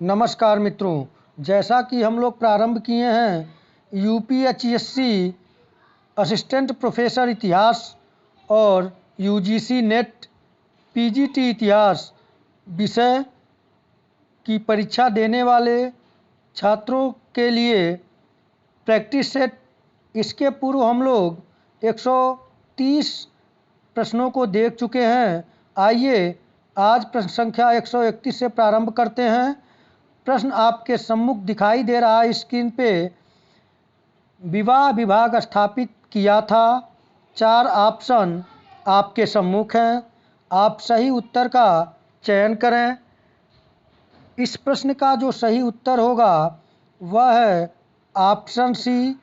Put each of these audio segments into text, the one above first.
नमस्कार मित्रों, जैसा कि हम लोग प्रारंभ किए हैं यूपीएचएससी असिस्टेंट प्रोफेसर इतिहास और यूजीसी नेट पीजीटी इतिहास विषय की परीक्षा देने वाले छात्रों के लिए प्रैक्टिस सेट। इसके पूर्व हम लोग 130 प्रश्नों को देख चुके हैं। आइए आज प्रश्न संख्या 131 से प्रारंभ करते हैं। प्रश्न आपके सम्मुख दिखाई दे रहा है स्क्रीन पे। विवाह विभाग स्थापित किया था। 4 ऑप्शन आपके सम्मुख हैं। आप सही उत्तर का चयन करें। इस प्रश्न का जो सही उत्तर होगा वह है ऑप्शन सी,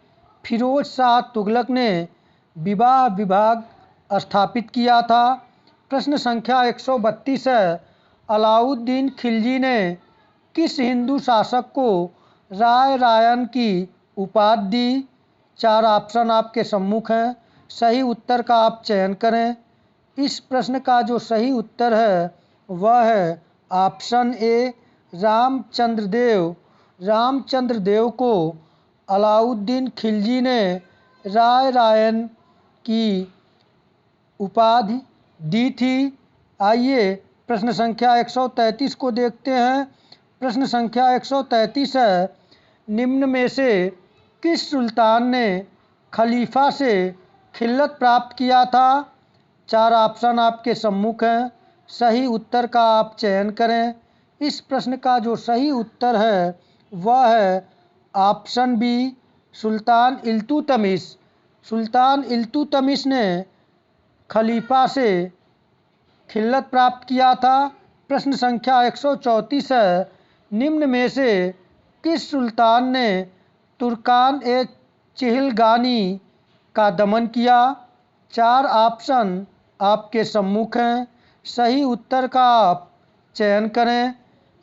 फिरोज शाह तुगलक ने विवाह विभाग स्थापित किया था। प्रश्न संख्या 132 है। अलाउद्दीन खिलजी ने किस हिंदू शासक को राय रायन की उपाधि दी? 4 ऑप्शन आपके सम्मुख हैं। सही उत्तर का आप चयन करें। इस प्रश्न का जो सही उत्तर है वह है ऑप्शन ए, रामचंद्र देव। रामचंद्र देव को अलाउद्दीन खिलजी ने राय रायन की उपाधि दी थी। आइए प्रश्न संख्या 133 को देखते हैं। प्रश्न संख्या 133 है। निम्न में से किस सुल्तान ने खलीफा से खिल्लत प्राप्त किया था? 4 ऑप्शन आपके सम्मुख हैं। सही उत्तर का आप चयन करें। इस प्रश्न का जो सही उत्तर है वह है ऑप्शन बी, सुल्तान इल्तुतमिश। सुल्तान इल्तुतमिश ने खलीफा से खिल्लत प्राप्त किया था। प्रश्न संख्या 134 है। निम्न में से किस सुल्तान ने तुर्कान ए चिहलगानी का दमन किया? 4 ऑप्शन आपके सम्मुख हैं। सही उत्तर का आप चयन करें।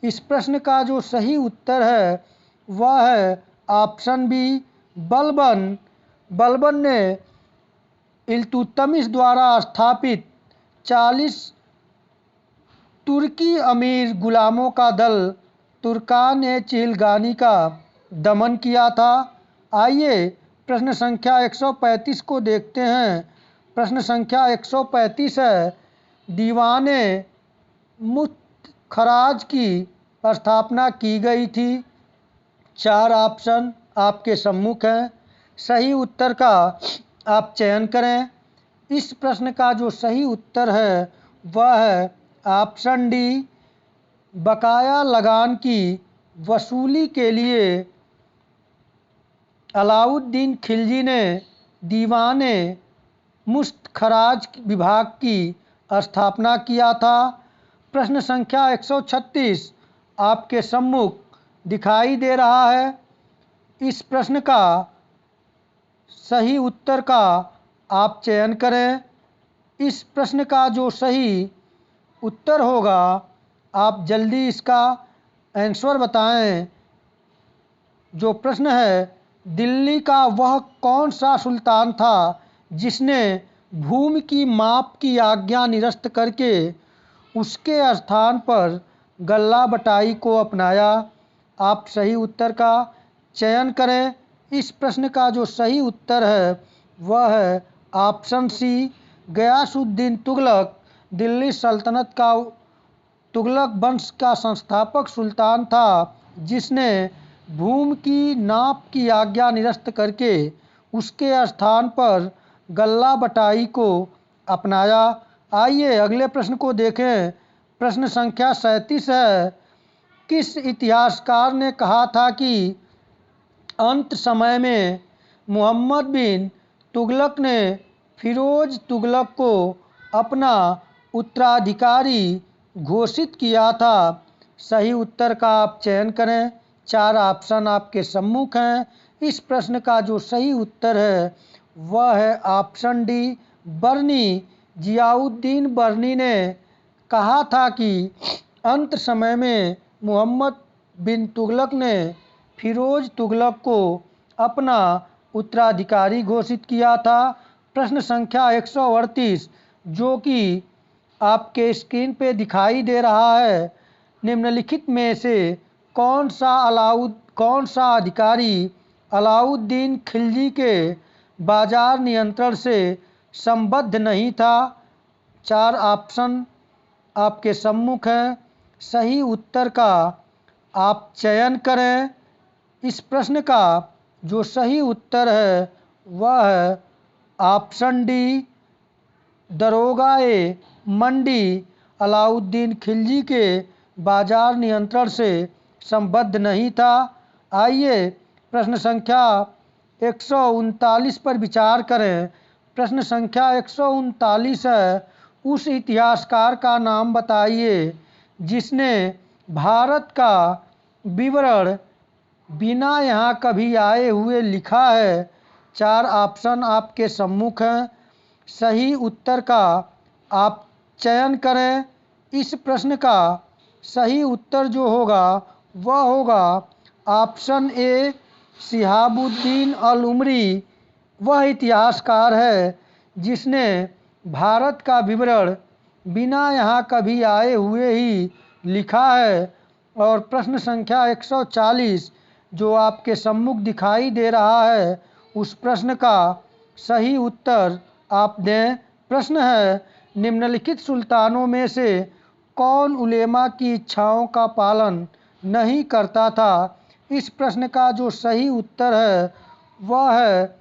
इस प्रश्न का जो सही उत्तर है वह है ऑप्शन बी, बलबन। बलबन ने इल्तुतमिश द्वारा स्थापित 40 तुर्की अमीर गुलामों का दल तुर्कान ए चिहलगानी का दमन किया था। आइए प्रश्न संख्या 135 को देखते हैं। प्रश्न संख्या 135 है। दीवाने मुफ्त-खराज की स्थापना की गई थी। 4 ऑप्शन आपके सम्मुख हैं। सही उत्तर का आप चयन करें। इस प्रश्न का जो सही उत्तर है वह है ऑप्शन डी, बकाया लगान की वसूली के लिए अलाउद्दीन खिलजी ने दीवाने मुफ्त-खराज विभाग की स्थापना किया था। प्रश्न संख्या 136 आपके सम्मुख दिखाई दे रहा है। इस प्रश्न का सही उत्तर का आप चयन करें। इस प्रश्न का जो सही उत्तर होगा आप जल्दी इसका आंसर बताएं। जो प्रश्न है, दिल्ली का वह कौन सा सुल्तान था जिसने भूमि की माप की आज्ञा निरस्त करके उसके स्थान पर गल्ला बटाई को अपनाया? आप सही उत्तर का चयन करें। इस प्रश्न का जो सही उत्तर है वह है ऑप्शन सी, गयासुद्दीन तुगलक। दिल्ली सल्तनत का तुगलक वंश का संस्थापक सुल्तान था जिसने भूमि की नाप की आज्ञा निरस्त करके उसके स्थान पर गल्ला बटाई को अपनाया। आइए अगले प्रश्न को देखें। प्रश्न संख्या 37 है। किस इतिहासकार ने कहा था कि अंत समय में मोहम्मद बिन तुगलक ने फिरोज तुगलक को अपना उत्तराधिकारी घोषित किया था? सही उत्तर का आप चयन करें। 4 ऑप्शन आपके सम्मुख हैं। इस प्रश्न का जो सही उत्तर है वह है ऑप्शन डी, बर्नी। जियाउद्दीन बर्नी ने कहा था कि अंत समय में मोहम्मद बिन तुगलक ने फिरोज तुगलक को अपना उत्तराधिकारी घोषित किया था। प्रश्न संख्या 138 जो कि आपके स्क्रीन पे दिखाई दे रहा है। निम्नलिखित में से कौन सा अधिकारी अलाउद्दीन खिलजी के बाजार नियंत्रण से संबद्ध नहीं था? 4 ऑप्शन आपके सम्मुख हैं। सही उत्तर का आप चयन करें। इस प्रश्न का जो सही उत्तर है वह है ऑप्शन डी, दरोगा-ए मंडी अलाउद्दीन खिलजी के बाजार नियंत्रण से संबद्ध नहीं था। आइए प्रश्न संख्या 139 पर विचार करें। प्रश्न संख्या 139 है, उस इतिहासकार का नाम बताइए जिसने भारत का विवरण बिना यहाँ कभी आए हुए लिखा है। 4 ऑप्शन आपके सम्मुख हैं। सही उत्तर का आप चयन करें। इस प्रश्न का सही उत्तर जो होगा वह होगा ऑप्शन ए, शिहाबुद्दीन अल उमरी। वह इतिहासकार है जिसने भारत का विवरण बिना यहाँ कभी आए हुए ही लिखा है। और प्रश्न संख्या 140 जो आपके सम्मुख दिखाई दे रहा है, उस प्रश्न का सही उत्तर आप दें। प्रश्न है, निम्नलिखित सुल्तानों में से कौन उलेमा की इच्छाओं का पालन नहीं करता था? इस प्रश्न का जो सही उत्तर है वह है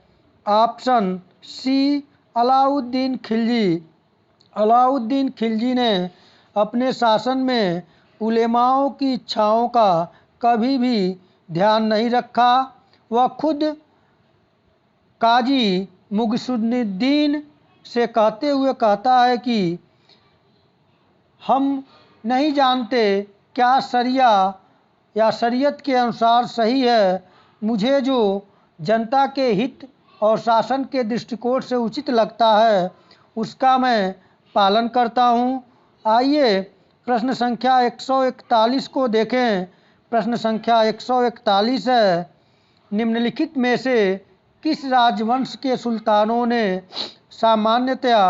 ऑप्शन सी, अलाउद्दीन खिलजी। अलाउद्दीन खिलजी ने अपने शासन में उलेमाओं की इच्छाओं का कभी भी ध्यान नहीं रखा। वह खुद काजी मुगीसुद्दीन से कहते हुए कहता है कि हम नहीं जानते क्या शरिया या शरीयत के अनुसार सही है। मुझे जो जनता के हित और शासन के दृष्टिकोण से उचित लगता है उसका मैं पालन करता हूँ। आइए प्रश्न संख्या 141 को देखें। प्रश्न संख्या 141 है, निम्नलिखित में से किस राजवंश के सुल्तानों ने सामान्यतया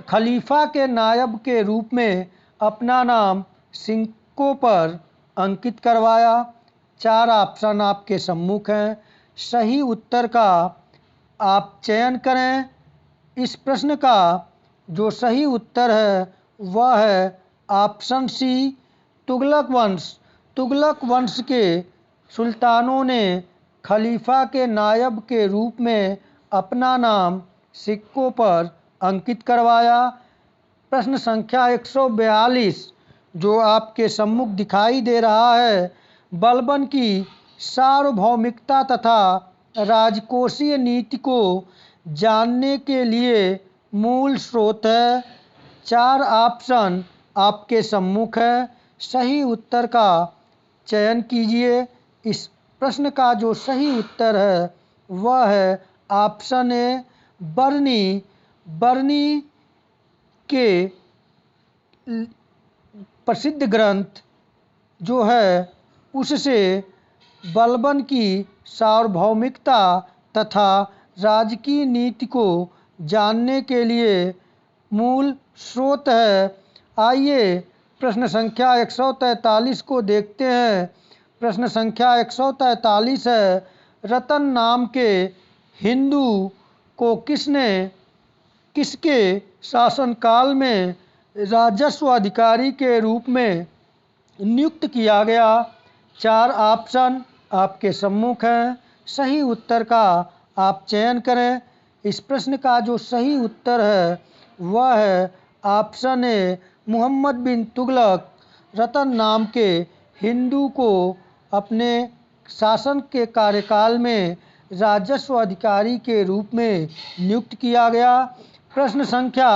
खलीफा के नायब के रूप में अपना नाम सिक्कों पर अंकित करवाया? 4 ऑप्शन आपके सम्मुख हैं। सही उत्तर का आप चयन करें। इस प्रश्न का जो सही उत्तर है वह है ऑप्शन सी, तुगलक वंश। तुगलक वंश के सुल्तानों ने खलीफा के नायब के रूप में अपना नाम सिक्कों पर अंकित करवाया। प्रश्न संख्या 142 जो आपके सम्मुख दिखाई दे रहा है, बलबन की सार्वभौमिकता तथा राजकोषीय नीति को जानने के लिए मूल स्रोत है। 4 ऑप्शन आपके सम्मुख है। सही उत्तर का चयन कीजिए। इस प्रश्न का जो सही उत्तर है वह है ऑप्शन ए, बरनी। बरनी के प्रसिद्ध ग्रंथ जो है उससे बलबन की सार्वभौमिकता तथा राजकीय नीति को जानने के लिए मूल स्रोत है। आइए प्रश्न संख्या 143 को देखते हैं। प्रश्न संख्या 143 है, रतन नाम के हिंदू को किसके शासनकाल में राजस्व अधिकारी के रूप में नियुक्त किया गया? 4 ऑप्शन आपके सम्मुख हैं। सही उत्तर का आप चयन करें। इस प्रश्न का जो सही उत्तर है वह है ऑप्शन ए, मोहम्मद बिन तुगलक रतन नाम के हिंदू को अपने शासन के कार्यकाल में राजस्व अधिकारी के रूप में नियुक्त किया गया। प्रश्न संख्या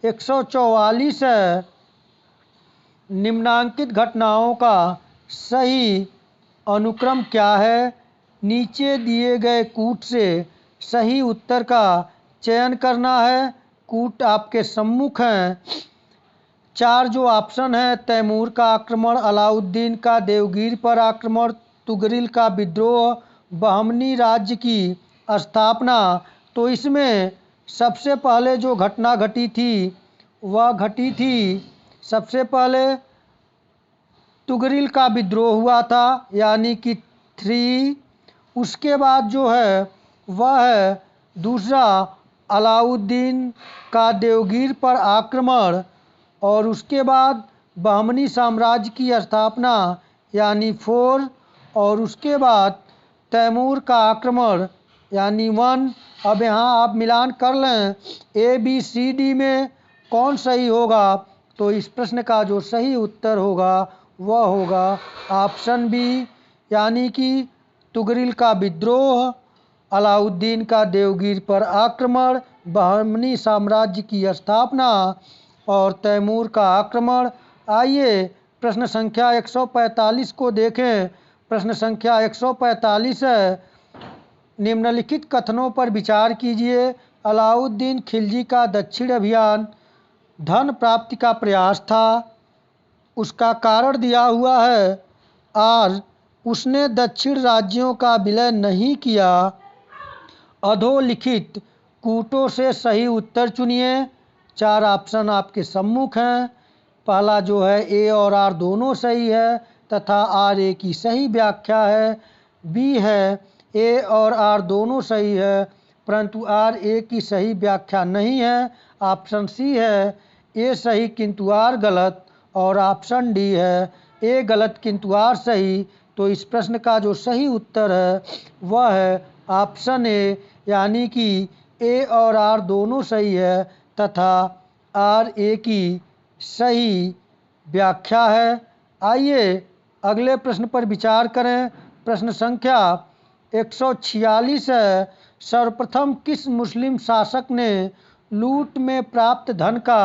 144 है, निम्नांकित घटनाओं का सही अनुक्रम क्या है? नीचे दिए गए कूट से सही उत्तर का चयन करना है। कूट आपके सम्मुख हैं। 4 जो ऑप्शन है, तैमूर का आक्रमण, अलाउद्दीन का देवगिर पर आक्रमण, तुगरिल का विद्रोह, बहमनी राज्य की स्थापना। तो इसमें सबसे पहले जो घटना घटी थी वह घटी थी सबसे पहले तुगरिल का विद्रोह हुआ था यानी कि 3। उसके बाद जो है वह है दूसरा अलाउद्दीन का देवगिर पर आक्रमण, और उसके बाद बहमनी साम्राज्य की स्थापना यानी 4, और उसके बाद तैमूर का आक्रमण यानी 1। अब यहाँ आप मिलान कर लें ABCD में कौन सही होगा, तो इस प्रश्न का जो सही उत्तर होगा वह होगा ऑप्शन बी, यानी कि तुगरिल का विद्रोह, अलाउद्दीन का देवगिर पर आक्रमण, बहमनी साम्राज्य की स्थापना और तैमूर का आक्रमण। आइए प्रश्न संख्या 145 को देखें। प्रश्न संख्या 145 है, निम्नलिखित कथनों पर विचार कीजिए। अलाउद्दीन खिलजी का दक्षिण अभियान धन प्राप्ति का प्रयास था। उसका कारण दिया हुआ है और उसने दक्षिण राज्यों का विलय नहीं किया। अधोलिखित कूटों से सही उत्तर चुनिए। 4 ऑप्शन आपके सम्मुख हैं। पहला जो है A और R दोनों सही है तथा RA की सही व्याख्या है। B है A और R दोनों सही है परंतु RA की सही व्याख्या नहीं है। ऑप्शन C है A सही किंतु R गलत, और ऑप्शन D है A गलत किंतु R सही। तो इस प्रश्न का जो सही उत्तर है वह है ऑप्शन A, यानी कि A और R दोनों सही है तथा RA की सही व्याख्या है। आइए अगले प्रश्न पर विचार करें। प्रश्न संख्या 146 है, सर्वप्रथम किस मुस्लिम शासक ने लूट में प्राप्त धन का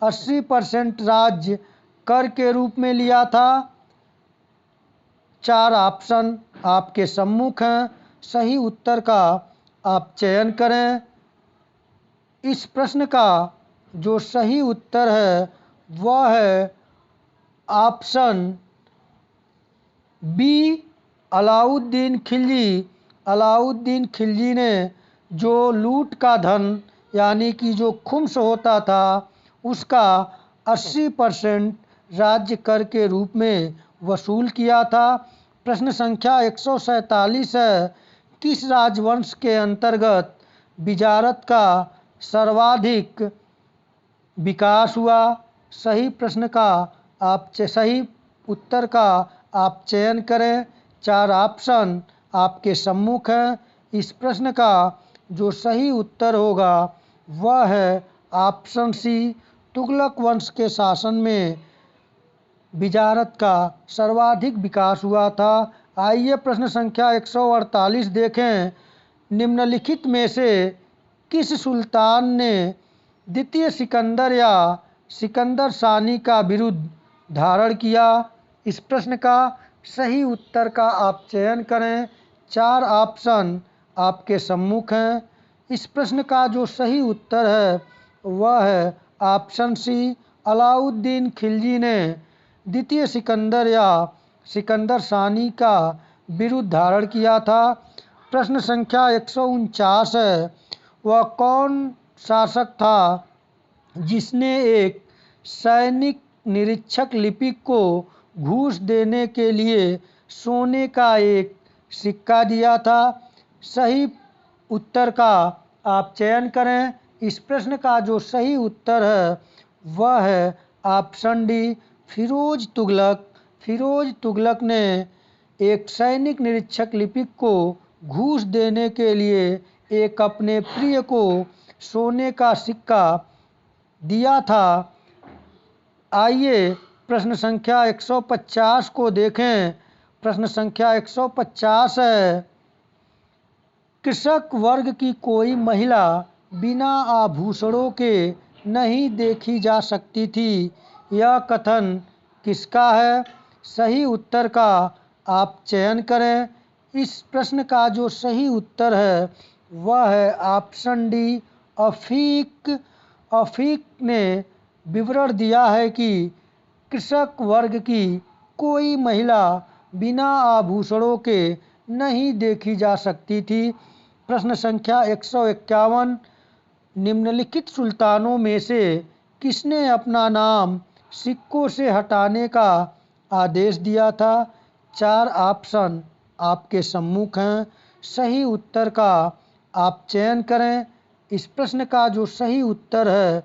80% राज्य कर के रूप में लिया था? 4 ऑप्शन आपके सम्मुख हैं। सही उत्तर का आप चयन करें। इस प्रश्न का जो सही उत्तर है वह है ऑप्शन बी, अलाउद्दीन खिलजी। अलाउद्दीन खिलजी ने जो लूट का धन यानी कि जो खुम्स होता था उसका 80% राज्य कर के रूप में वसूल किया था। प्रश्न संख्या 147 है, किस राजवंश के अंतर्गत विजारत का सर्वाधिक विकास हुआ? सही प्रश्न का आप सही उत्तर का आप चयन करें। 4 ऑप्शन आपके सम्मुख हैं। इस प्रश्न का जो सही उत्तर होगा वह है ऑप्शन सी, तुगलक वंश के शासन में विजारत का सर्वाधिक विकास हुआ था। आइए प्रश्न संख्या 148 देखें। निम्नलिखित में से किस सुल्तान ने द्वितीय सिकंदर या सिकंदर सानी का विरुद्ध धारण किया? इस प्रश्न का सही उत्तर का आप चयन करें। 4 ऑप्शन आपके सम्मुख हैं। इस प्रश्न का जो सही उत्तर है वह है ऑप्शन सी, अलाउद्दीन खिलजी ने द्वितीय सिकंदर या सिकंदर सानी का विरुद्ध धारण किया था। प्रश्न संख्या 149 है, वह कौन शासक था जिसने एक सैनिक निरीक्षक लिपिक को घूस देने के लिए सोने का एक सिक्का दिया था? सही उत्तर का आप चयन करें। इस प्रश्न का जो सही उत्तर है वह है ऑप्शन डी, फिरोज तुगलक। फिरोज तुगलक ने एक सैनिक निरीक्षक लिपिक को घूस देने के लिए एक अपने प्रिय को सोने का सिक्का दिया था। आइए प्रश्न संख्या 150 को देखें। प्रश्न संख्या 150 है, कृषक वर्ग की कोई महिला बिना आभूषणों के नहीं देखी जा सकती थी। यह कथन किसका है? सही उत्तर का आप चयन करें। इस प्रश्न का जो सही उत्तर है वह है ऑप्शन डी, अफीक। अफीक ने विवरण दिया है कि कृषक वर्ग की कोई महिला बिना आभूषणों के नहीं देखी जा सकती थी। प्रश्न संख्या 151, निम्नलिखित सुल्तानों में से किसने अपना नाम सिक्कों से हटाने का आदेश दिया था। 4 ऑप्शन आपके सम्मुख हैं। सही उत्तर का आप चयन करें। इस प्रश्न का जो सही उत्तर है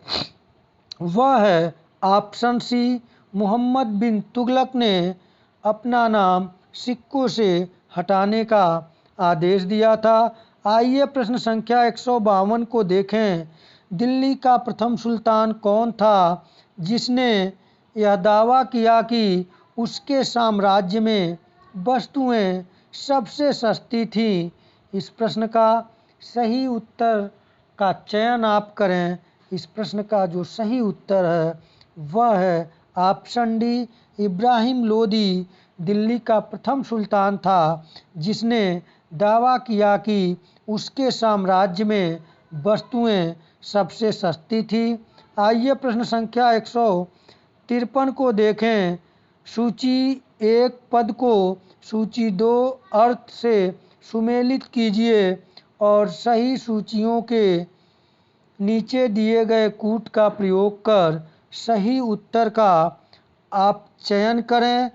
वह है ऑप्शन सी। मोहम्मद बिन तुगलक ने अपना नाम सिक्कों से हटाने का आदेश दिया था। आइए प्रश्न संख्या 152 को देखें। दिल्ली का प्रथम सुल्तान कौन था जिसने यह दावा किया कि उसके साम्राज्य में वस्तुएं सबसे सस्ती थीं? इस प्रश्न का सही उत्तर का चयन आप करें। इस प्रश्न का जो सही उत्तर है वह है ऑप्शन डी। इब्राहिम लोदी दिल्ली का प्रथम सुल्तान था जिसने दावा किया कि उसके साम्राज्य में वस्तुएं सबसे सस्ती थी। आइए प्रश्न संख्या 153 को देखें। सूची 1 पद को सूची 2 अर्थ से सुमेलित कीजिए और सही सूचियों के नीचे दिए गए कूट का प्रयोग कर सही उत्तर का आप चयन करें।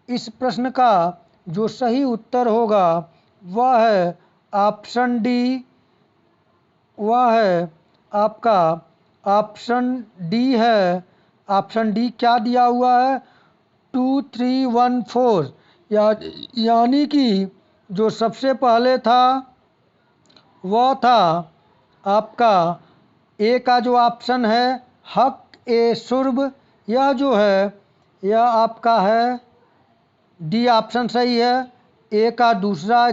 इस प्रश्न का जो सही उत्तर होगा वह है ऑप्शन डी। वह है आपका ऑप्शन डी है। ऑप्शन डी क्या दिया हुआ है? 2 3 1 4 यानी कि जो सबसे पहले था वह था आपका ए का जो ऑप्शन है हक ए शुर्ब। यह जो है यह आपका है डी ऑप्शन सही है। ए का दूसरा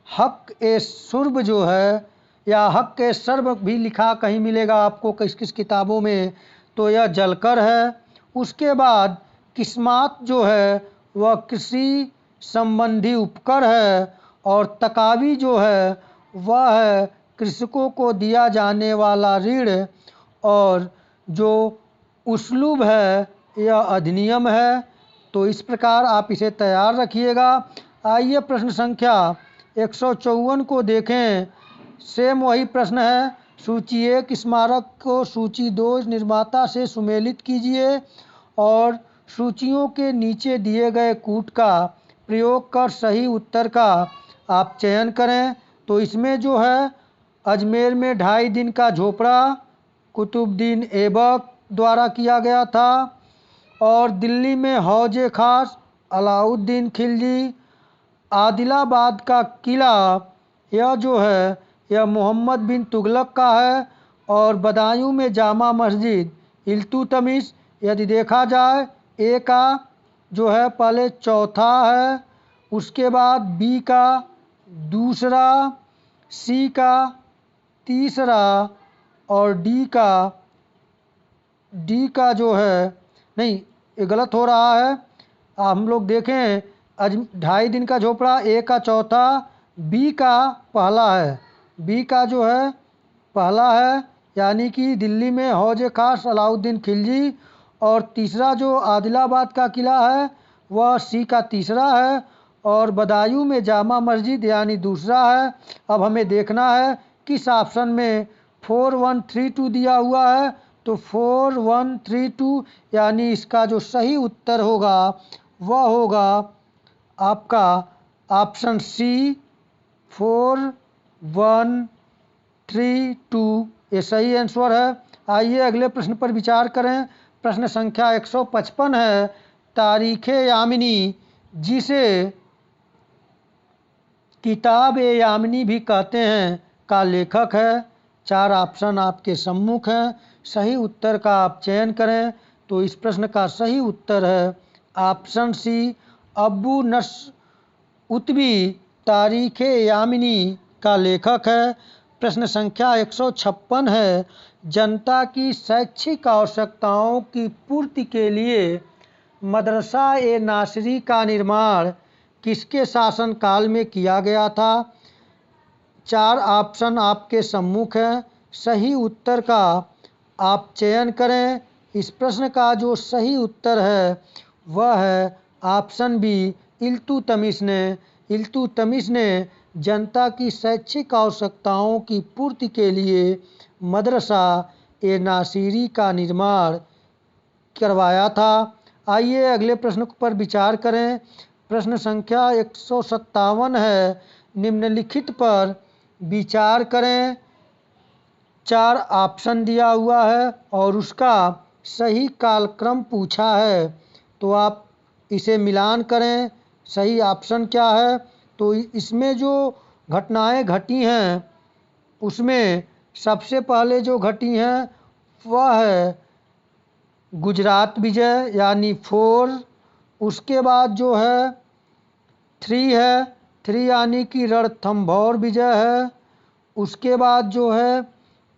हक ए शुर्ब जो है या हक ए सर्ब भी लिखा कहीं मिलेगा आपको किस किस किताबों में, तो यह जलकर है। उसके बाद किस्मात जो है वह कृषि संबंधी उपकर है और तकावी जो है वह है कृषकों को दिया जाने वाला ऋण और जो उसलूब है यह अधिनियम है। तो इस प्रकार आप इसे तैयार रखिएगा। आइए प्रश्न संख्या 154 को देखें। सेम वही प्रश्न है। सूची 1 स्मारक को सूची 2 निर्माता से सुमेलित कीजिए और सूचियों के नीचे दिए गए कूट का प्रयोग कर सही उत्तर का आप चयन करें। तो इसमें जो है अजमेर में 2.5 दिन का झोपड़ा कुतुबुद्दीन ऐबक द्वारा किया गया था और दिल्ली में हौज खास अलाउद्दीन खिलजी। आदिलाबाद का किला यह जो है यह मोहम्मद बिन तुगलक का है और बदायूं में जामा मस्जिद इल्तुतमिश। यदि देखा जाए ए का जो है पहले चौथा है, उसके बाद बी का दूसरा, सी का तीसरा और डी का जो है नहीं ये गलत हो रहा है। हम लोग देखें 2.5 दिन का झोपड़ा ए का चौथा, बी का पहला है। बी का जो है पहला है यानी कि दिल्ली में हौज खास अलाउद्दीन खिलजी और तीसरा जो आदिलाबाद का किला है वह सी का तीसरा है और बदायूं में जामा मस्जिद यानी दूसरा है। अब हमें देखना है किस ऑप्शन में 4132 दिया हुआ है। तो 4132 यानी इसका जो सही उत्तर होगा वह होगा आपका ऑप्शन सी 4132 ये सही आंसर है। आइए अगले प्रश्न पर विचार करें। प्रश्न संख्या 155 है। तारीख़ यामिनी जिसे किताब ए यामिनी भी कहते हैं का लेखक है। 4 ऑप्शन आपके सम्मुख हैं। सही उत्तर का आप चयन करें। तो इस प्रश्न का सही उत्तर है ऑप्शन सी अबू नस्र उत्बी तारीख़ यामिनी का लेखक है। प्रश्न संख्या 156 है। जनता की शैक्षिक आवश्यकताओं की पूर्ति के लिए मदरसा ए नासरी का निर्माण किसके शासनकाल में किया गया था? 4 ऑप्शन आपके सम्मुख हैं। सही उत्तर का आप चयन करें। इस प्रश्न का जो सही उत्तर है वह है ऑप्शन बी इल्तुतमिश ने जनता की शैक्षिक आवश्यकताओं की पूर्ति के लिए मदरसा ए नासिरी का निर्माण करवाया था। आइए अगले प्रश्न पर विचार करें। प्रश्न संख्या 157 है। निम्नलिखित पर विचार करें। 4 ऑप्शन दिया हुआ है और उसका सही कालक्रम पूछा है, तो आप इसे मिलान करें। सही ऑप्शन क्या है? तो इसमें जो घटनाएं घटी हैं उसमें सबसे पहले जो घटी हैं वह है गुजरात विजय यानी 4। उसके बाद जो है 3 है, 3 यानी कि रणथंभौर विजय है। उसके बाद जो है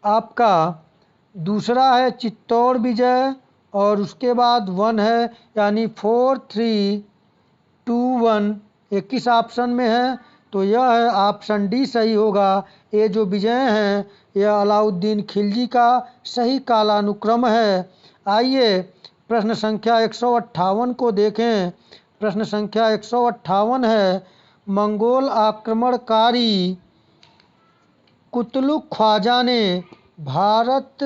आपका दूसरा है चित्तौड़ विजय और उसके बाद 1 है यानी 4, 3, 2, 1 21 ऑप्शन में है, तो यह है ऑप्शन डी सही होगा। ये जो विजय हैं यह अलाउद्दीन खिलजी का सही कालानुक्रम है। आइए प्रश्न संख्या 158 को देखें। प्रश्न संख्या 158 है। मंगोल आक्रमणकारी कुतलुक ख्वाजा ने भारत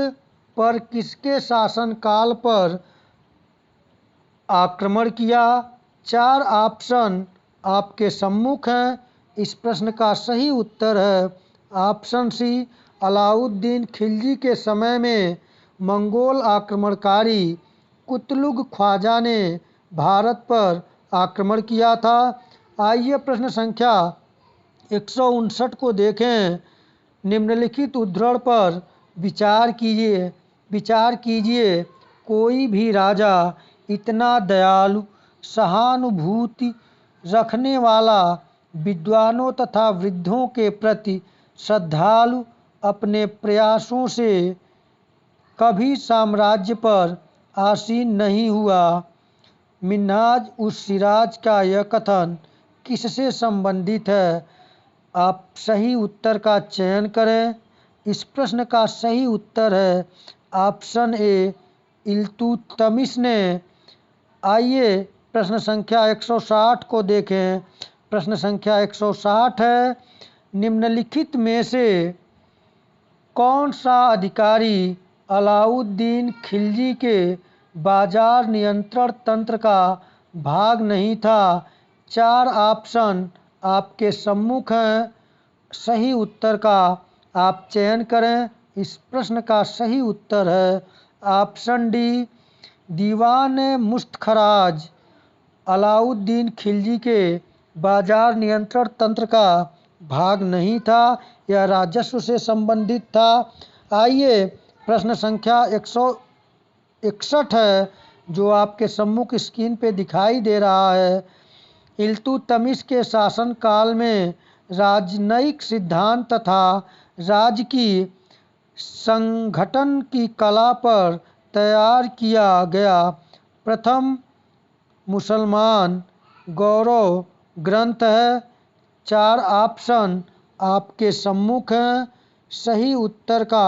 पर किसके शासनकाल पर आक्रमण किया? 4 ऑप्शन आपके सम्मुख हैं। इस प्रश्न का सही उत्तर है ऑप्शन सी। अलाउद्दीन खिलजी के समय में मंगोल आक्रमणकारी कुतलुग ख्वाजा ने भारत पर आक्रमण किया था। आइए प्रश्न संख्या 159 को देखें। निम्नलिखित उद्धरण पर विचार कीजिए। कोई भी राजा इतना दयालु, सहानुभूति रखने वाला, विद्वानों तथा वृद्धों के प्रति श्रद्धालु अपने प्रयासों से कभी साम्राज्य पर आसीन नहीं हुआ। मिन्हाज उस सिराज का यह कथन किससे संबंधित है? आप सही उत्तर का चयन करें। इस प्रश्न का सही उत्तर है ऑप्शन ए इल्तुतमिश ने। आइए प्रश्न संख्या 160 को देखें। प्रश्न संख्या 160 है। निम्नलिखित में से कौन सा अधिकारी अलाउद्दीन खिलजी के बाजार नियंत्रण तंत्र का भाग नहीं था? 4 ऑप्शन आपके सम्मुख हैं। सही उत्तर का आप चयन करें। इस प्रश्न का सही उत्तर है ऑप्शन डी। दीवान मुस्तखराज अलाउद्दीन खिलजी के बाजार नियंत्रण तंत्र का भाग नहीं था, यह राजस्व से संबंधित था। आइए प्रश्न संख्या 161 है जो आपके सम्मुख स्क्रीन पे दिखाई दे रहा है। इल्तुतमिश के शासनकाल में राजनयिक सिद्धांत तथा राज्य की संगठन की कला पर तैयार किया गया प्रथम मुसलमान गौरव ग्रंथ है। 4 ऑप्शन आपके सम्मुख हैं। सही उत्तर का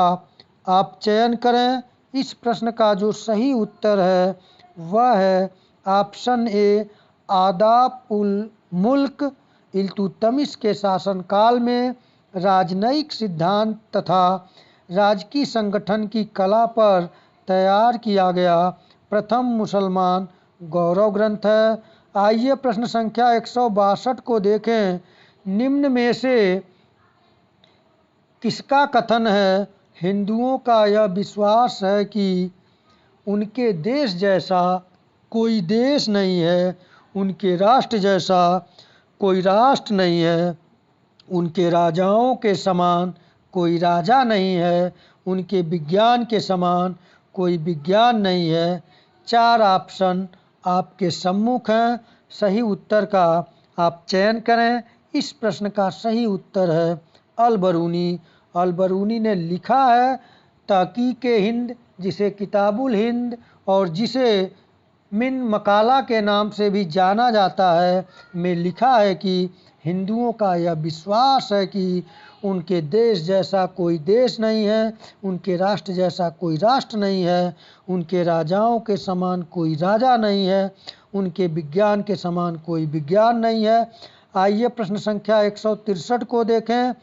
आप चयन करें। इस प्रश्न का जो सही उत्तर है वह है ऑप्शन ए आदाब उल मुल्क। इल्तुतमिश के शासनकाल में राजनयिक सिद्धांत तथा राजकीय संगठन की कला पर तैयार किया गया प्रथम मुसलमान गौरव ग्रंथ है। आइए प्रश्न संख्या 162 को देखें। निम्न में से किसका कथन है? हिंदुओं का यह विश्वास है कि उनके देश जैसा कोई देश नहीं है, उनके राष्ट्र जैसा कोई राष्ट्र नहीं है, उनके राजाओं के समान कोई राजा नहीं है, उनके विज्ञान के समान कोई विज्ञान नहीं है। 4 ऑप्शन आपके सम्मुख हैं। सही उत्तर का आप चयन करें। इस प्रश्न का सही उत्तर है अल-बरूनी। अल-बरूनी ने लिखा है तहकीक-ए-हिंद, जिसे किताबुल हिंद और जिसे मिन मकाला के नाम से भी जाना जाता है, में लिखा है कि हिंदुओं का यह विश्वास है कि उनके देश जैसा कोई देश नहीं है, उनके राष्ट्र जैसा कोई राष्ट्र नहीं है, उनके राजाओं के समान कोई राजा नहीं है, उनके विज्ञान के समान कोई विज्ञान नहीं है। आइए प्रश्न संख्या 163 को देखें।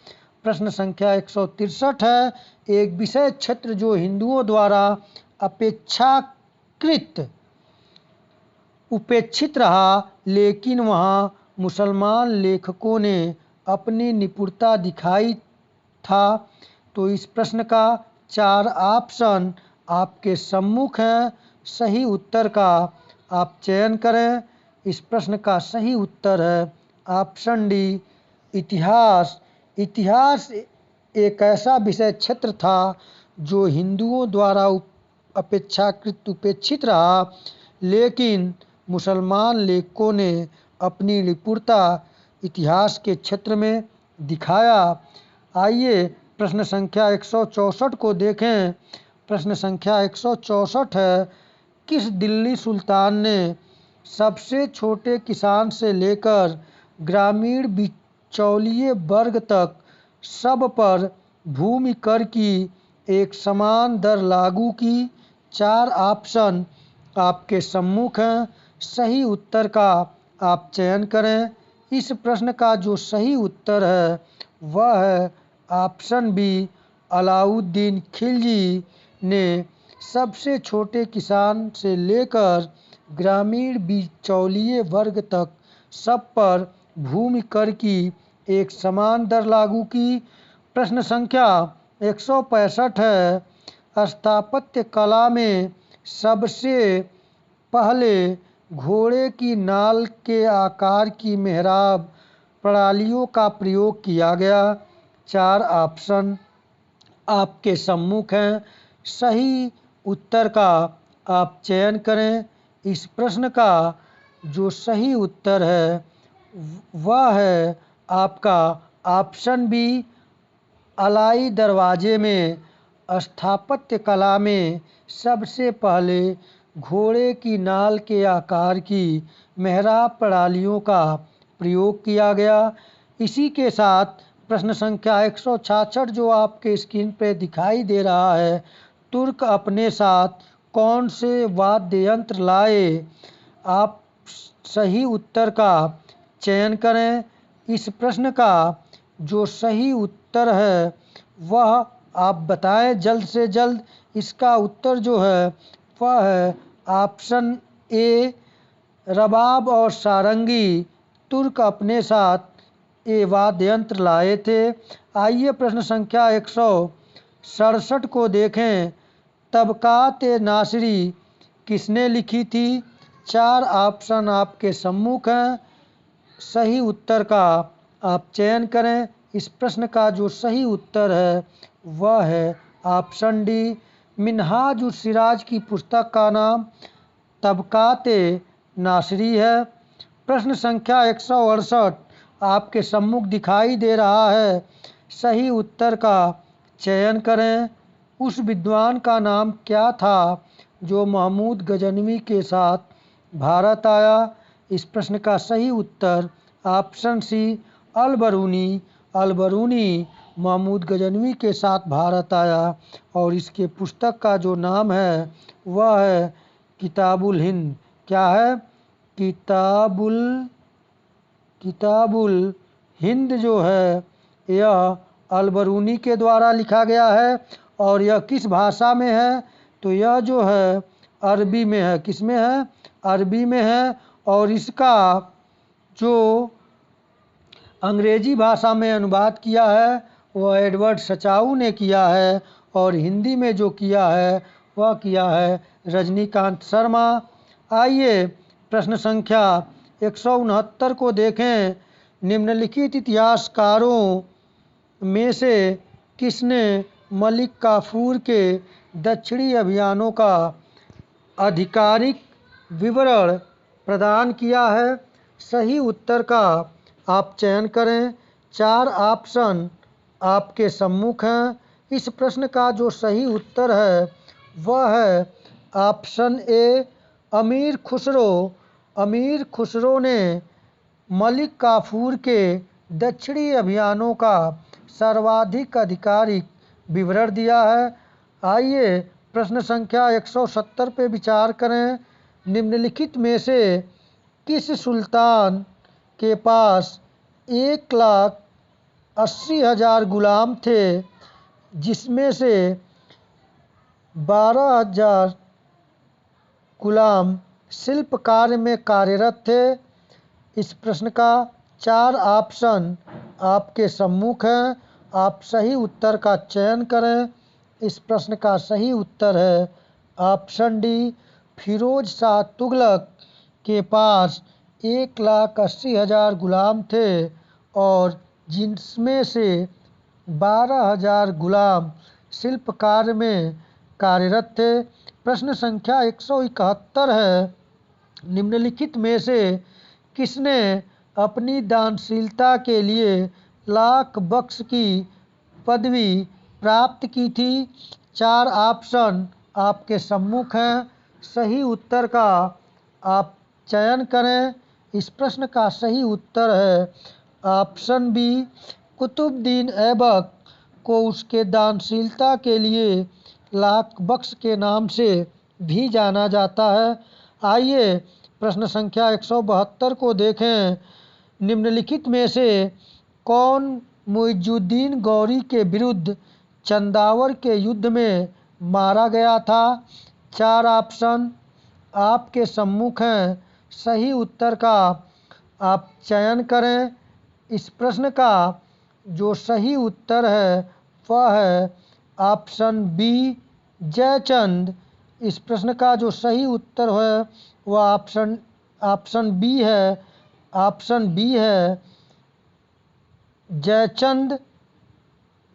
प्रश्न संख्या 163 है। एक विषय क्षेत्र जो हिंदुओं द्वारा अपेक्षाकृत उपेक्षित रहा, लेकिन वहाँ मुसलमान लेखकों ने अपनी निपुणता दिखाई था। तो इस प्रश्न का 4 ऑप्शन आपके सम्मुख हैं। सही उत्तर का आप चयन करें। इस प्रश्न का सही उत्तर है ऑप्शन डी, इतिहास। इतिहास एक ऐसा विषय क्षेत्र था जो हिंदुओं द्वारा अपेक्षाकृत उपेक्षित रहा, लेकिन मुसलमान लेखकों ने अपनी निपुणता इतिहास के क्षेत्र में दिखाया। आइए प्रश्न संख्या 164 को देखें। प्रश्न संख्या 164 है, किस दिल्ली सुल्तान ने सबसे छोटे किसान से लेकर ग्रामीण बिचौलिए वर्ग तक सब पर भूमि कर की एक समान दर लागू की? 4 ऑप्शन आपके सम्मुख हैं। सही उत्तर का आप चयन करें। इस प्रश्न का जो सही उत्तर है वह है ऑप्शन बी, अलाउद्दीन खिलजी ने सबसे छोटे किसान से लेकर ग्रामीण बिचौलिए वर्ग तक सब पर भूमि कर की एक समान दर लागू की। प्रश्न संख्या 165 है, स्थापत्य कला में सबसे पहले घोड़े की नाल के आकार की मेहराब प्रणालियों का प्रयोग किया गया। 4 ऑप्शन आपके सम्मुख हैं। सही उत्तर का आप चयन करें। इस प्रश्न का जो सही उत्तर है वह है आपका ऑप्शन बी, अलाई दरवाजे में स्थापत्य कला में सबसे पहले घोड़े की नाल के आकार की मेहराब प्रणालियों का प्रयोग किया गया। इसी के साथ प्रश्न संख्या 166 जो आपके स्क्रीन पर दिखाई दे रहा है, तुर्क अपने साथ कौन से वाद्य यंत्र लाए? आप सही उत्तर का चयन करें। इस प्रश्न का जो सही उत्तर है वह आप बताएं जल्द से जल्द। इसका उत्तर जो है वह है ऑप्शन ए, रबाब और सारंगी तुर्क अपने साथ ये वाद्य यंत्र लाए थे। आइए प्रश्न संख्या 167 को देखें। तबकात नासिरी किसने लिखी थी? 4 ऑप्शन आपके सम्मुख हैं। सही उत्तर का आप चयन करें। इस प्रश्न का जो सही उत्तर है वह है ऑप्शन डी, मिन्हाज-उस-सिराज की पुस्तक का नाम तबकात नासिरी है। प्रश्न संख्या 168 आपके सम्मुख दिखाई दे रहा है। सही उत्तर का चयन करें। उस विद्वान का नाम क्या था जो महमूद गजनवी के साथ भारत आया? इस प्रश्न का सही उत्तर ऑप्शन सी, अल-बरूनी। अल-बरूनी महमूद गजनवी के साथ भारत आया और इसके पुस्तक का जो नाम है वह है किताबुल हिंद। क्या है? किताबुल हिंद जो है यह अल-बरूनी के द्वारा लिखा गया है। और यह किस भाषा में है? तो यह जो है अरबी में है। किस में है? अरबी में है। और इसका जो अंग्रेजी भाषा में अनुवाद किया है वह एडवर्ड सचाऊ ने किया है और हिंदी में जो किया है वह किया है रजनीकांत शर्मा। आइए प्रश्न संख्या 169 को देखें। निम्नलिखित इतिहासकारों में से किसने मलिक काफूर के दक्षिणी अभियानों का आधिकारिक विवरण प्रदान किया है? सही उत्तर का आप चयन करें। 4 ऑप्शन आपके सम्मुख हैं। इस प्रश्न का जो सही उत्तर है वह है ऑप्शन ए, अमीर खुसरो। अमीर खुसरो ने मलिक काफूर के दक्षिणी अभियानों का सर्वाधिक आधिकारिक विवरण दिया है। आइए प्रश्न संख्या 170 पे विचार करें। निम्नलिखित में से किस सुल्तान के पास 1,80,000 गुलाम थे, जिसमें से 12,000 गुलाम शिल्प कार्य में कार्यरत थे। इस प्रश्न का 4 ऑप्शन आपके सम्मुख हैं। आप सही उत्तर का चयन करें। इस प्रश्न का सही उत्तर है ऑप्शन डी, फिरोज शाह तुगलक के पास 1,80,000 गुलाम थे और जिनमें से 12,000 गुलाम शिल्प कार्य में कार्यरत थे। प्रश्न संख्या 171 है, निम्नलिखित में से किसने अपनी दानशीलता के लिए लाख बख्श की पदवी प्राप्त की थी? 4 ऑप्शन आपके सम्मुख हैं। सही उत्तर का आप चयन करें। इस प्रश्न का सही उत्तर है ऑप्शन बी, कुतुबुद्दीन ऐबक को उसके दानशीलता के लिए लाख बख्श के नाम से भी जाना जाता है। आइए प्रश्न संख्या 172 को देखें। निम्नलिखित में से कौन मुइजुद्दीन गौरी के विरुद्ध चंदावर के युद्ध में मारा गया था? 4 ऑप्शन आपके सम्मुख हैं। सही उत्तर का आप चयन करें। इस प्रश्न का जो सही उत्तर है वह है ऑप्शन बी, जयचंद। इस प्रश्न का जो सही उत्तर है वह ऑप्शन बी है। ऑप्शन बी है जयचंद,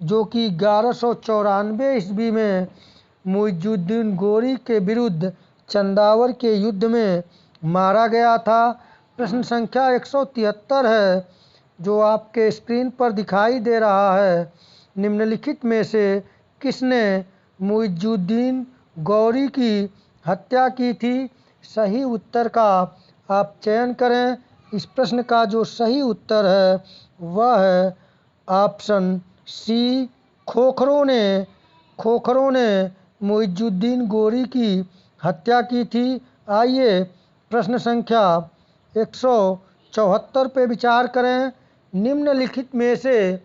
जो कि 1194 ईस्वी में मुइजुद्दीन गौरी के विरुद्ध चंदावर के युद्ध में मारा गया था। प्रश्न संख्या 173 है, जो आपके स्क्रीन पर दिखाई दे रहा है। निम्नलिखित में से किसने मुइजुद्दीन गौरी की हत्या की थी? सही उत्तर का आप चयन करें। इस प्रश्न का जो सही उत्तर है वह है ऑप्शन सी, खोखरों ने मुइजुद्दीन गौरी की हत्या की थी। आइए प्रश्न संख्या 174 पे विचार करें। निम्नलिखित में से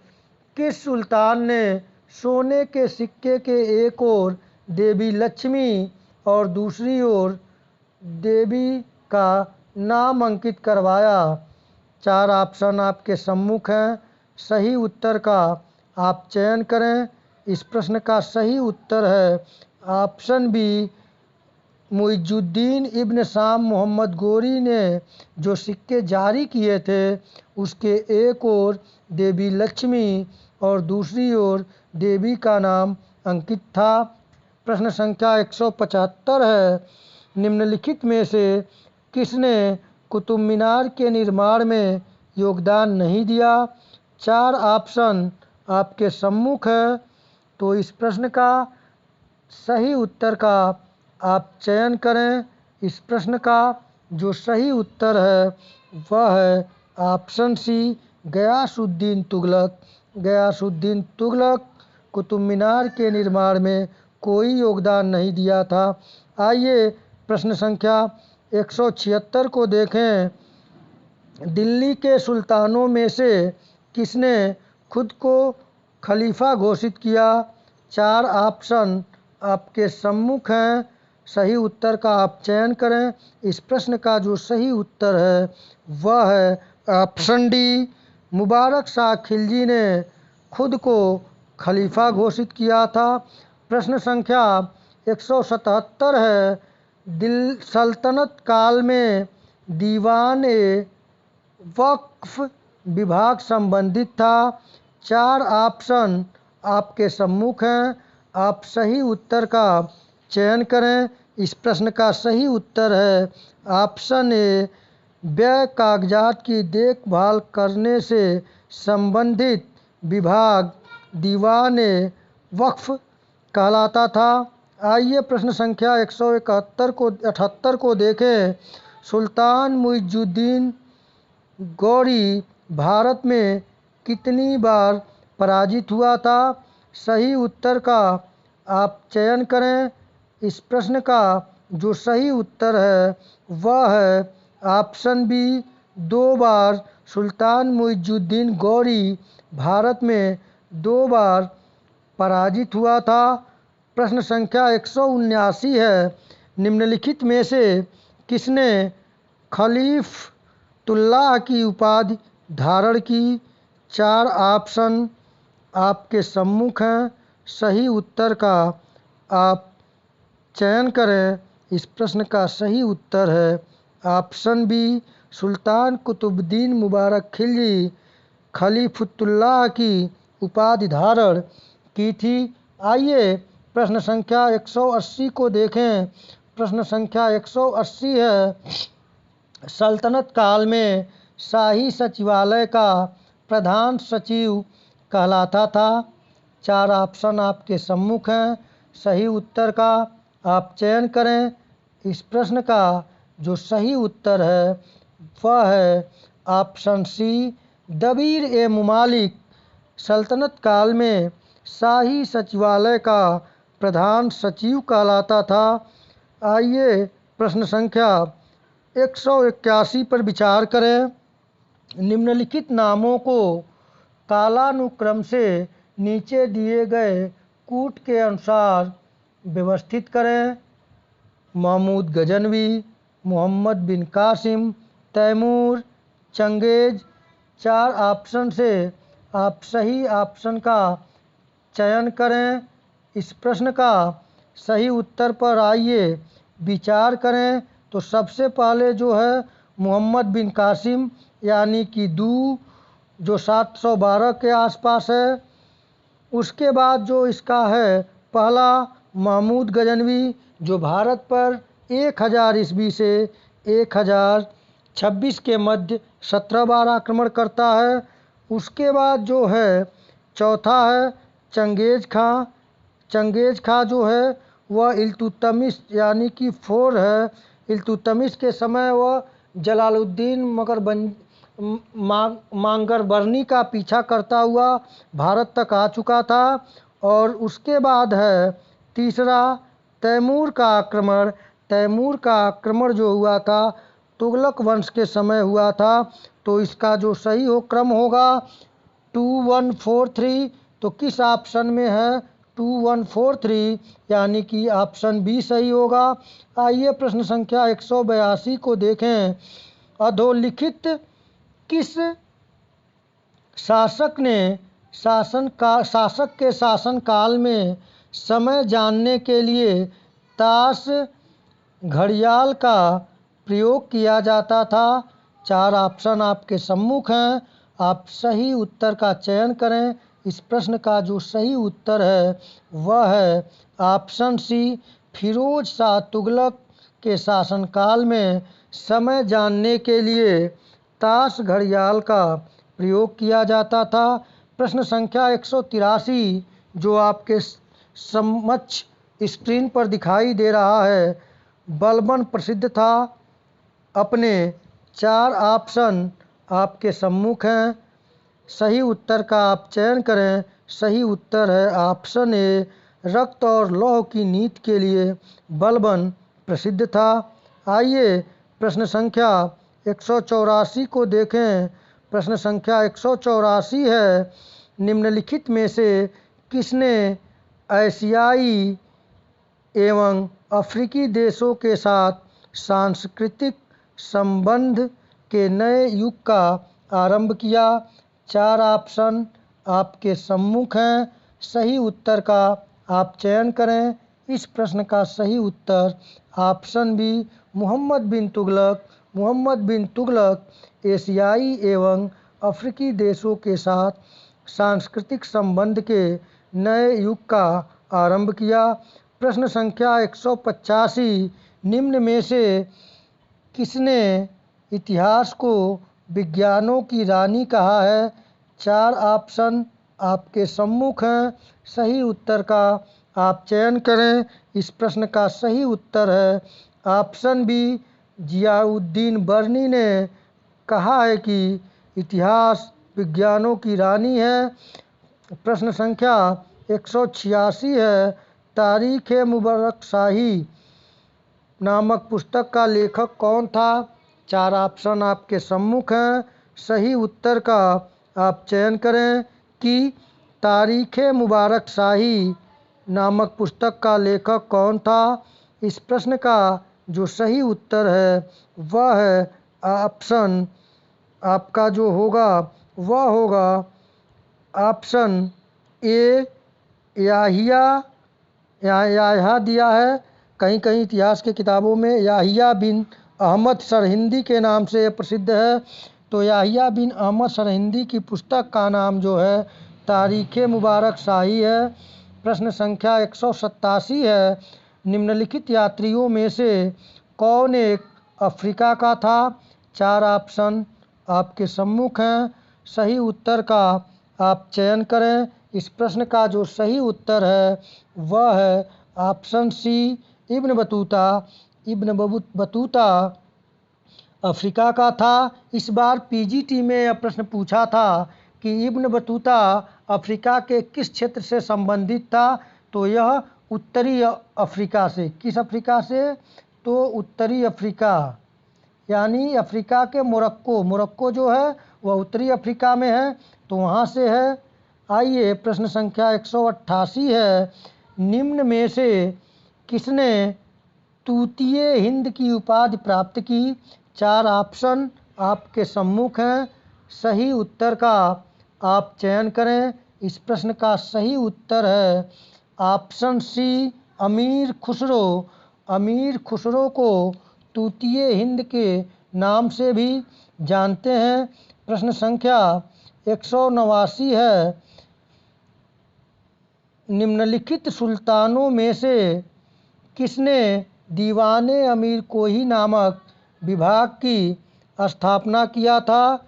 किस सुल्तान ने सोने के सिक्के के एक ओर देवी लक्ष्मी और दूसरी ओर देवी का नाम अंकित करवाया? 4 ऑप्शन आपके सम्मुख हैं। सही उत्तर का आप चयन करें। इस प्रश्न का सही उत्तर है ऑप्शन बी, मुइजुद्दीन इब्न शाम मोहम्मद गौरी ने जो सिक्के जारी किए थे उसके एक ओर देवी लक्ष्मी और दूसरी ओर देवी का नाम अंकित था। प्रश्न संख्या 175 है, निम्नलिखित में से किसने कुतुब मीनार के निर्माण में योगदान नहीं दिया? 4 ऑप्शन आपके सम्मुख है। तो इस प्रश्न का सही उत्तर का आप चयन करें। इस प्रश्न का जो सही उत्तर है वह है ऑप्शन सी, गयासुद्दीन तुगलक। गयासुद्दीन तुगलक कुतुब मीनार के निर्माण में कोई योगदान नहीं दिया था। आइए प्रश्न संख्या 176 को देखें। दिल्ली के सुल्तानों में से किसने खुद को खलीफा घोषित किया? 4 ऑप्शन आपके सम्मुख हैं। सही उत्तर का आप चयन करें। इस प्रश्न का जो सही उत्तर है वह है ऑप्शन डी, मुबारक शाह खिलजी ने खुद को खलीफा घोषित किया था। प्रश्न संख्या 177 है, सल्तनत काल में दीवान ए वक्फ विभाग संबंधित था। 4 ऑप्शन आपके सम्मुख हैं। आप सही उत्तर का चयन करें। इस प्रश्न का सही उत्तर है ऑप्शन ए, व्यय कागजात की देखभाल करने से संबंधित विभाग दीवान ए वक्फ कहलाता था। आइए प्रश्न संख्या 178 को देखें। सुल्तान मुइजुद्दीन गौरी भारत में कितनी बार पराजित हुआ था? सही उत्तर का आप चयन करें। इस प्रश्न का जो सही उत्तर है वह है ऑप्शन बी, 2 बार। सुल्तान मुइजुद्दीन गौरी भारत में 2 बार पराजित हुआ था। प्रश्न संख्या 179 है, निम्नलिखित में से किसने खलीफतुल्लाह की उपाधि धारण की? 4 ऑप्शन आपके सम्मुख हैं। सही उत्तर का आप चयन करें। इस प्रश्न का सही उत्तर है ऑप्शन बी, सुल्तान कुतुबुद्दीन मुबारक खिलजी खलीफतुल्लाह की उपाधि धारण की थी। आइए प्रश्न संख्या 180 को देखें। प्रश्न संख्या 180 है, सल्तनत काल में शाही सचिवालय का प्रधान सचिव कहलाता था। 4 ऑप्शन आपके सम्मुख हैं। सही उत्तर का आप चयन करें। इस प्रश्न का जो सही उत्तर है वह है ऑप्शन सी, दबीर ए मुमालिक सल्तनत काल में शाही सचिवालय का प्रधान सचिव कहलाता था। आइए प्रश्न संख्या 181 पर विचार करें। निम्नलिखित नामों को कालानुक्रम से नीचे दिए गए कूट के अनुसार व्यवस्थित करें। महमूद गजनवी, मोहम्मद बिन कासिम, तैमूर, चंगेज। 4 ऑप्शन से आप सही ऑप्शन का चयन करें। इस प्रश्न का सही उत्तर पर आइए विचार करें। तो सबसे पहले जो है मोहम्मद बिन कासिम यानी कि जो 712 के आसपास है। उसके बाद जो इसका है पहला महमूद गजनवी जो भारत पर 1000 ईस्वी से 1026 के मध्य 17 बार आक्रमण करता है। उसके बाद जो है चौथा है चंगेज खां। चंगेज खां जो है वह इल्तुतमिश यानी कि 4 है। इल्तुतमिश के समय वह जलालुद्दीन मांगरबर्नी का पीछा करता हुआ भारत तक आ चुका था। और उसके बाद है तीसरा तैमूर का आक्रमण। तैमूर का आक्रमण जो हुआ था तुगलक वंश के समय हुआ था। तो इसका जो सही क्रम होगा 2143। तो किस ऑप्शन में है 2143 यानी कि ऑप्शन बी सही होगा। आइए प्रश्न संख्या 182 को देखें। अधोलिखित किस शासक ने शासक के शासनकाल में समय जानने के लिए ताश घड़ियाल का प्रयोग किया जाता था? 4 ऑप्शन आपके सम्मुख हैं। आप सही उत्तर का चयन करें। इस प्रश्न का जो सही उत्तर है वह है ऑप्शन सी, फिरोज शाह तुगलक के शासनकाल में समय जानने के लिए ताश घड़ियाल का प्रयोग किया जाता था। प्रश्न संख्या 183 जो आपके समक्ष स्क्रीन पर दिखाई दे रहा है। बलबन प्रसिद्ध था। अपने 4 ऑप्शन आपके सम्मुख हैं। सही उत्तर का आप चयन करें। सही उत्तर है ऑप्शन ए, रक्त और लौह की नीति के लिए बलबन प्रसिद्ध था। आइए प्रश्न संख्या 184 को देखें। प्रश्न संख्या 184 है, निम्नलिखित में से किसने एशियाई एवं अफ्रीकी देशों के साथ सांस्कृतिक संबंध के नए युग का आरंभ किया? 4 ऑप्शन आपके सम्मुख हैं। सही उत्तर का आप चयन करें। इस प्रश्न का सही उत्तर ऑप्शन बी, मोहम्मद बिन तुगलक। मोहम्मद बिन तुगलक एशियाई एवं अफ्रीकी देशों के साथ सांस्कृतिक संबंध के नए युग का आरंभ किया। प्रश्न संख्या 185, निम्न में से किसने इतिहास को विज्ञानों की रानी कहा है? 4 ऑप्शन आपके सम्मुख हैं। सही उत्तर का आप चयन करें। इस प्रश्न का सही उत्तर है ऑप्शन बी, जियाउद्दीन बर्नी ने कहा है कि इतिहास विज्ञानों की रानी है। प्रश्न संख्या 186 है, तारीख़-ए-मुबर्रक शाही नामक पुस्तक का लेखक कौन था? 4 ऑप्शन आपके सम्मुख हैं। सही उत्तर का आप चयन करें कि तारीख़-ए-मुबारक शाही नामक पुस्तक का लेखक कौन था। इस प्रश्न का जो सही उत्तर है वह है ऑप्शन, आपका जो होगा वह होगा ऑप्शन ए, याहिया। यहाँ दिया है, कहीं कहीं इतिहास के किताबों में याहिया बिन अहमद सरहिंदी के नाम से प्रसिद्ध है। तो याहिया बिन अहमद सरहिंदी की पुस्तक का नाम जो है तारीख़ मुबारक शाही है। प्रश्न संख्या 187 है, निम्नलिखित यात्रियों में से कौन एक अफ्रीका का था? 4 ऑप्शन आपके सम्मुख हैं, सही उत्तर का आप चयन करें। इस प्रश्न का जो सही उत्तर है वह है option C, Ibn Battuta. Ibn Battuta Africa का था। इस बार पीजीटी में यह प्रश्न पूछा था कि इब्न बतूता अफ्रीका के किस क्षेत्र से संबंधित था? तो यह उत्तरी अफ्रीका से। किस अफ्रीका से? तो उत्तरी अफ्रीका, यानी अफ्रीका के मोरक्को जो है वह उत्तरी अफ्रीका में है, तो वहाँ से है। आइए प्रश्न संख्या 188 है, निम्न में से किसने तूतीय हिंद की उपाधि प्राप्त की? 4 ऑप्शन आपके सम्मुख हैं, सही उत्तर का आप चयन करें। इस प्रश्न का सही उत्तर है ऑप्शन सी, अमीर खुसरो। अमीर खुसरो को तूतीय हिंद के नाम से भी जानते हैं। प्रश्न संख्या 189 है, निम्नलिखित सुल्तानों में से किसने दीवाने अमीर कोही नामक विभाग की स्थापना किया था?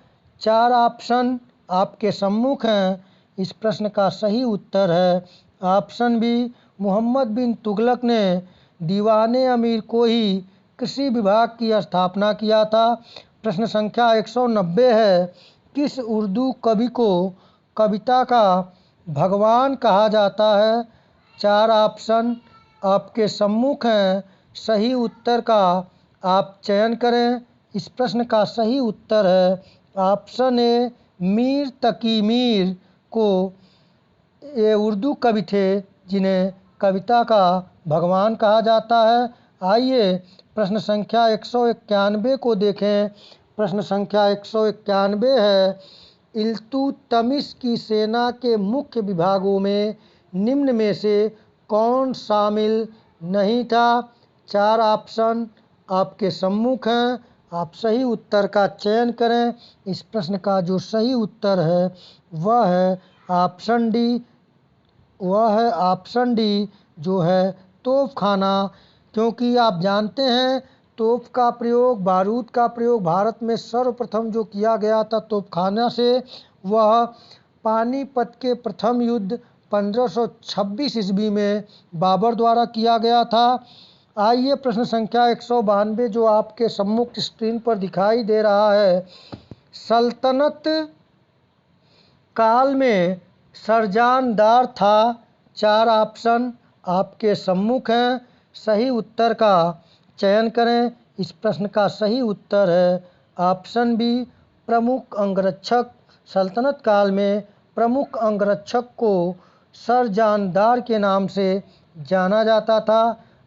4 ऑप्शन आपके सम्मुख हैं। इस प्रश्न का सही उत्तर है ऑप्शन बी, मोहम्मद बिन तुगलक ने दीवाने अमीर कोही कृषि विभाग की स्थापना किया था। प्रश्न संख्या 190 है, किस उर्दू कवि को कविता का भगवान कहा जाता है? 4 ऑप्शन आपके सम्मुख हैं, सही उत्तर का आप चयन करें। इस प्रश्न का सही उत्तर है ऑप्शन ए, मीर तकी मीर को। ये उर्दू कवि थे जिन्हें कविता का भगवान कहा जाता है। आइए प्रश्न संख्या 191 को देखें। प्रश्न संख्या 191 है, इल्तुतमिश की सेना के मुख्य विभागों में निम्न में से कौन शामिल नहीं था? 4 ऑप्शन आपके सम्मुख हैं, आप सही उत्तर का चयन करें। इस प्रश्न का जो सही उत्तर है वह है ऑप्शन डी। वह है ऑप्शन डी जो है तोपखाना, क्योंकि आप जानते हैं तोप का प्रयोग, बारूद का प्रयोग भारत में सर्वप्रथम जो किया गया था तोपखाना से, वह पानीपत के प्रथम युद्ध 1526 ईस्वी में बाबर द्वारा किया गया था। आइए प्रश्न संख्या 192 जो आपके सम्मुख स्क्रीन पर दिखाई दे रहा है, सल्तनत काल में सरजानदार था। 4 ऑप्शन आपके सम्मुख हैं, सही उत्तर का चयन करें। इस प्रश्न का सही उत्तर है ऑप्शन बी, प्रमुख अंगरक्षक। सल्तनत काल में प्रमुख अंगरक्षक को सरजानदार के नाम से जाना जाता था।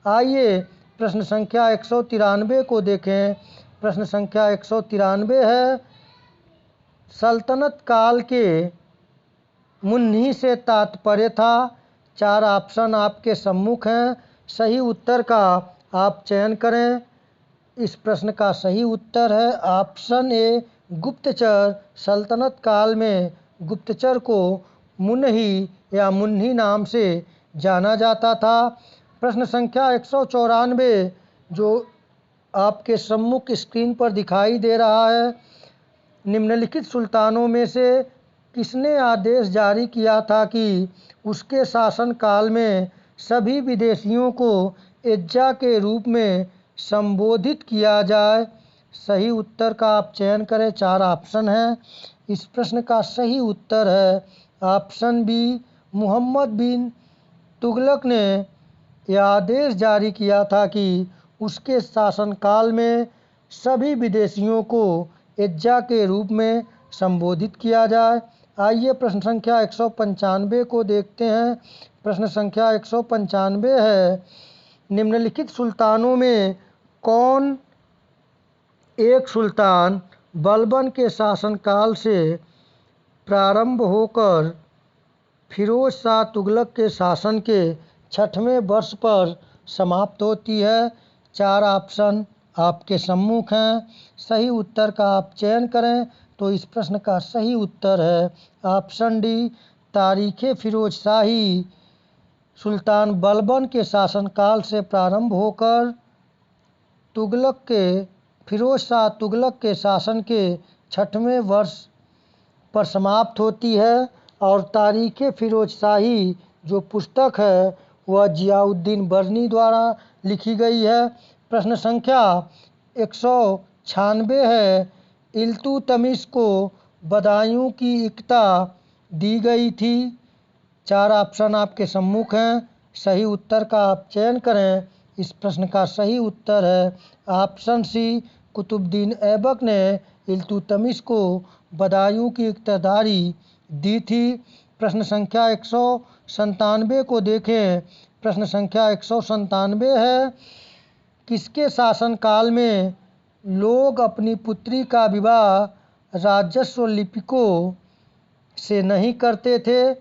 आइए प्रश्न संख्या 193 को देखें। प्रश्न संख्या 193 है, सल्तनत काल के मुन्नी से तात्पर्य था। 4 ऑप्शन आपके सम्मुख हैं, सही उत्तर का आप चयन करें। इस प्रश्न का सही उत्तर है ऑप्शन ए, गुप्तचर। सल्तनत काल में गुप्तचर को मुन्ही या मुन्नी नाम से जाना जाता था। प्रश्न संख्या 194 जो आपके सम्मुख स्क्रीन पर दिखाई दे रहा है, निम्नलिखित सुल्तानों में से किसने आदेश जारी किया था कि उसके शासनकाल में सभी विदेशियों को एज्जा के रूप में संबोधित किया जाए? सही उत्तर का आप चयन करें। 4 ऑप्शन हैं। इस प्रश्न का सही उत्तर है ऑप्शन बी, मोहम्मद बिन तुगलक ने यह आदेश जारी किया था कि उसके शासनकाल में सभी विदेशियों को एज्जा के रूप में संबोधित किया जाए। आइए प्रश्न संख्या 195 को देखते हैं। प्रश्न संख्या 195 है, निम्नलिखित सुल्तानों में कौन एक सुल्तान बलबन के शासनकाल से प्रारंभ होकर फिरोज शाह तुगलक के शासन के 6वें वर्ष पर समाप्त होती है? 4 ऑप्शन आपके सम्मुख हैं। सही उत्तर का आप चयन करें। तो इस प्रश्न का सही उत्तर है ऑप्शन डी, तारीख़ फिरोज शाही सुल्तान बलबन के शासनकाल से प्रारंभ होकर फिरोज शाह तुगलक के शासन के 6वें वर्ष पर समाप्त होती है। और तारीख़ फिरोज शाही जो पुस्तक है वह जियाउद्दीन बर्नी द्वारा लिखी गई है। प्रश्न संख्या 196 है। इल्तुतमिश को बदायूं की इक्ता दी गई थी? 4 ऑप्शन आपके सम्मुख हैं। सही उत्तर का आप चयन करें। इस प्रश्न का सही उत्तर है ऑप्शन सी, कुतुबुद्दीन ऐबक ने इल्तुतमिश को बदायूं की इक्तदारी दी थी। प्रश्न संख्या 197 को देखें। प्रश्न संख्या 197 है, किसके शासनकाल में लोग अपनी पुत्री का विवाह राजस्व लिपिकों से नहीं करते थे?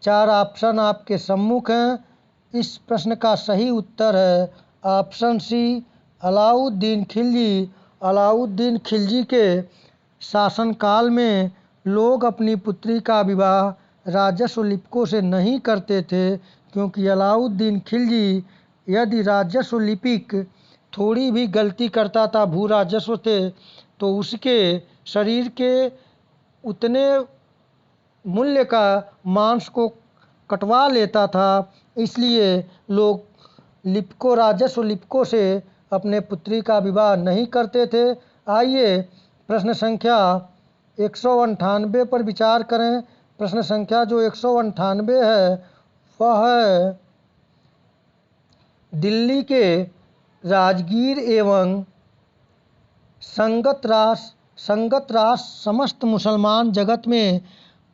4 ऑप्शन आपके सम्मुख हैं। इस प्रश्न का सही उत्तर है ऑप्शन सी, अलाउद्दीन खिलजी। अलाउद्दीन खिलजी के शासनकाल में लोग अपनी पुत्री का विवाह राजस्व लिपिकों से नहीं करते थे, क्योंकि अलाउद्दीन खिलजी यदि राजस्व लिपिक थोड़ी भी गलती करता था, भू राजस्व थे, तो उसके शरीर के उतने मूल्य का मांस को कटवा लेता था। इसलिए लोग राजस्व लिपिकों से अपने पुत्री का विवाह नहीं करते थे। आइए प्रश्न संख्या 198 पर विचार करें। प्रश्न संख्या जो 198 है वह है, दिल्ली के राजगीर एवं संगतरास समस्त मुसलमान जगत में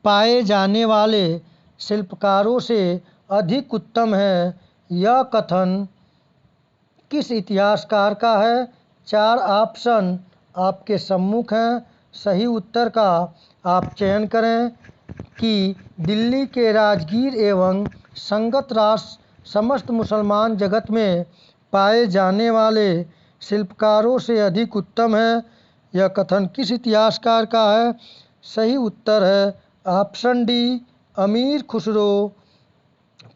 पाए जाने वाले शिल्पकारों से अधिक उत्तम है। यह कथन किस इतिहासकार का है? 4 ऑप्शन आपके सम्मुख हैं। सही उत्तर का आप चयन करें कि दिल्ली के राजगीर एवं संगतरास समस्त मुसलमान जगत में पाए जाने वाले शिल्पकारों से अधिक उत्तम है। यह कथन किस इतिहासकार का है? सही उत्तर है ऑप्शन डी, अमीर खुसरो।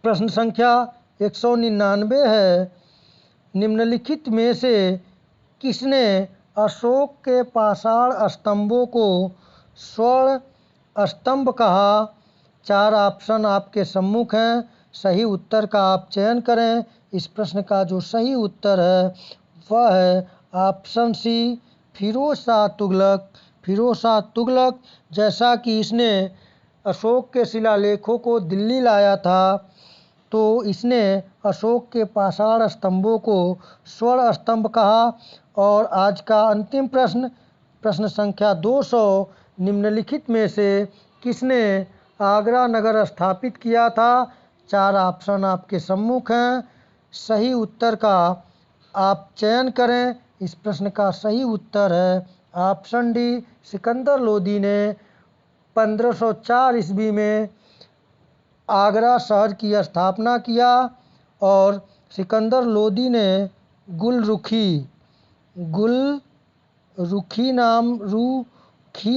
प्रश्न संख्या 199 है, निम्नलिखित में से किसने अशोक के पाषाण स्तंभों को स्वर्ण स्तंभ कहा? 4 ऑप्शन आपके सम्मुख हैं। सही उत्तर का आप चयन करें। इस प्रश्न का जो सही उत्तर है वह है ऑप्शन सी, फिरोज शाह तुगलक। फिरोज शाह तुगलक, जैसा कि इसने अशोक के शिलालेखों को दिल्ली लाया था, तो इसने अशोक के पाषाण स्तंभों को स्वर्ण स्तंभ कहा। और आज का अंतिम प्रश्न, प्रश्न संख्या 200, निम्नलिखित में से किसने आगरा नगर स्थापित किया था? 4 ऑप्शन आपके सम्मुख हैं। सही उत्तर का आप चयन करें। इस प्रश्न का सही उत्तर है ऑप्शन डी, सिकंदर लोदी ने 1504 ईस्वी में आगरा शहर की स्थापना किया। और सिकंदर लोदी ने रुखी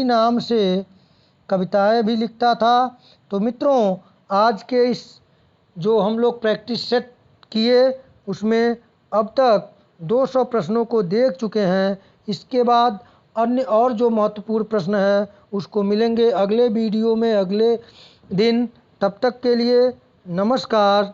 नाम से कविताएं भी लिखता था। तो मित्रों, आज के इस जो हम लोग प्रैक्टिस सेट किए उसमें अब तक 200 प्रश्नों को देख चुके हैं। इसके बाद अन्य और जो महत्वपूर्ण प्रश्न है उसको मिलेंगे अगले वीडियो में अगले दिन। तब तक के लिए नमस्कार।